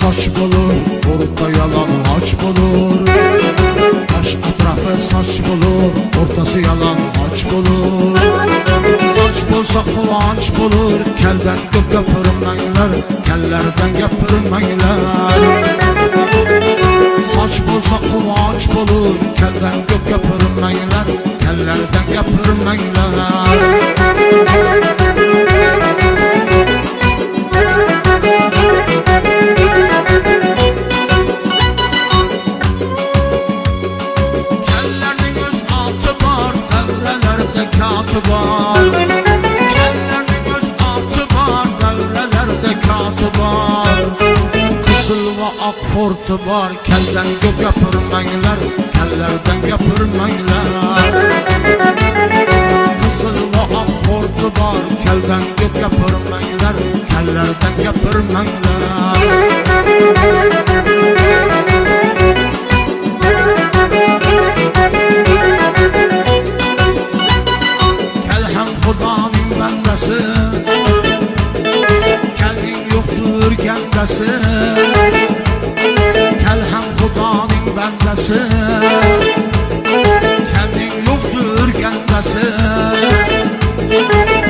saç bulur, orta yalan haç bulur. Baş atrafı saç bulur, ortası yalan haç bulur. Saç bulsa kıvanç bulur, kelden gök yapırmanglar, kellerden yapırmanglar. Saç bulsa kıvanç bulur, kelden gök yapırmanglar, kellerden yapırmanglar. Kellerning öz altı var, devrelerde katı var. Kellerning öz altı var, devrelerde katı var. Kızıl ve ak fortu var, kelden gök yapırmanglar, kellerden yapırmanglar. Kızıl ve ak fortu var, kelden gök yapırmanglar, kellerden yapırmanglar. Kelhem Xudanın bendesi, kelin yoktur kendisi. Kelhem Xudanın bendesi, kelin yoktur kendisi.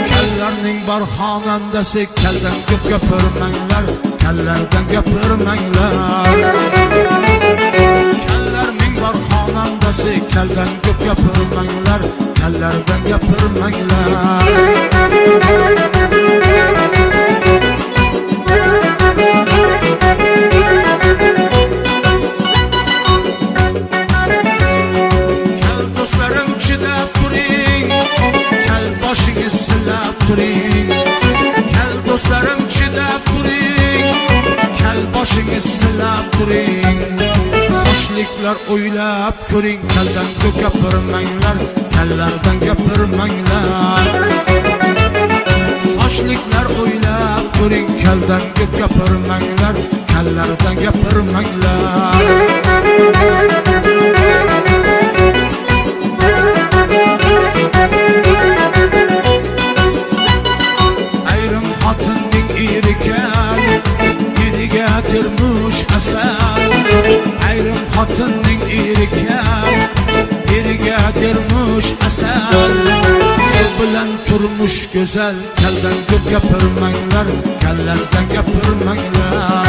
Kellerning barxanandasi, kelden gök yapırmanglar, kellerden yapırmanglar. Kellerning barxanandasi, kelden gök yapırmanglar, kellerden yapırmanglar. Kel dostlarım chidab turing, kel boshingni silab turing. Kel dostlarım chidab turing, kel boshingni silab turing. Sochliklar o'ylab ko'ring, keldan gök yapırmanglar, kellerden yapırmanglar. Sochliklar o'ylab ko'ring, keldan gök yapırmanglar, kellerden yapırmanglar. Ayrım xotinding eri kel, eriga turmush asal. Ayrım xotinding eri kel, eriga turmush asal. Shu bilan turmush go'zal, keldan gök yapırmanglar, kellerden yapırmanglar.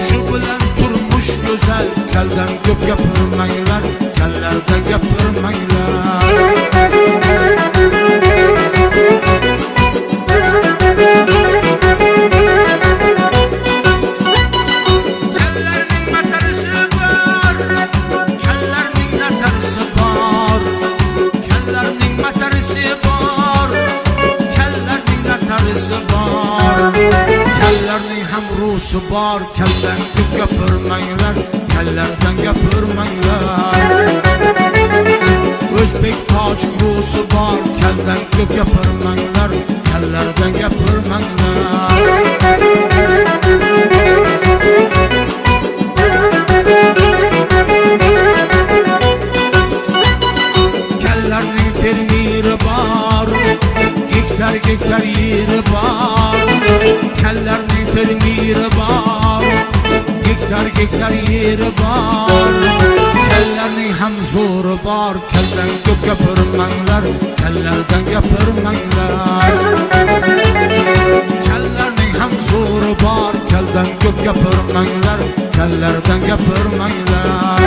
Shu bilan turmush go'zal, keldan gök yapırmanglar, kellerden yapırmanglar. Kellerning matarisi bor, kellerning natarisi bor. Kellerning matarisi bor, kellerning natarisi bor. Kellerning ham rusi bor, keldan gök yapırmanglar, kellerden yapırmanglar. Özbek tojik rusi bor, keldan gök yapırmanglar, kellerden yapırmanglar. Kellerning fermeri bor, gektar gektar yeri bor. Kellerning fermeri bor, gektar gektar yeri bor. Kellerning ham zo'ri bor, keldan gök yapırmanglar, kellerden yapırmanglar. Kellerning ham zo'ri bor, keldan gök yapırmanglar, kellerden yapırmanglar.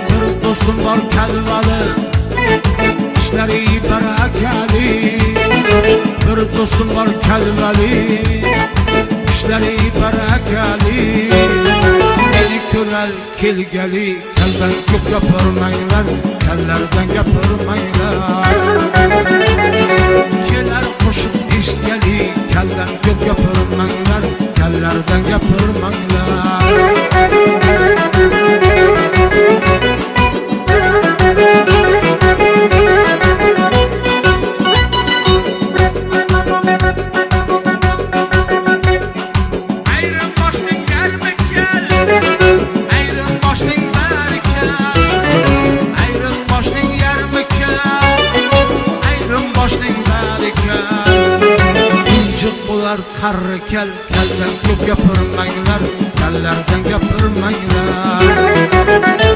Bir dostum var kelvali, ishlari barakali. Bir dostum var kelvali, ishlari barakali. Beni ko'ral kelgali, keldan gök yapırmanglar, kellerden yapırmanglar. Kelar qo'shiq eshitgali, keldan gök yapırmanglar, kellerden yapırmanglar. Boshning Qarri keldan ko'p gapirmanglar, kallardan gapirmanglar.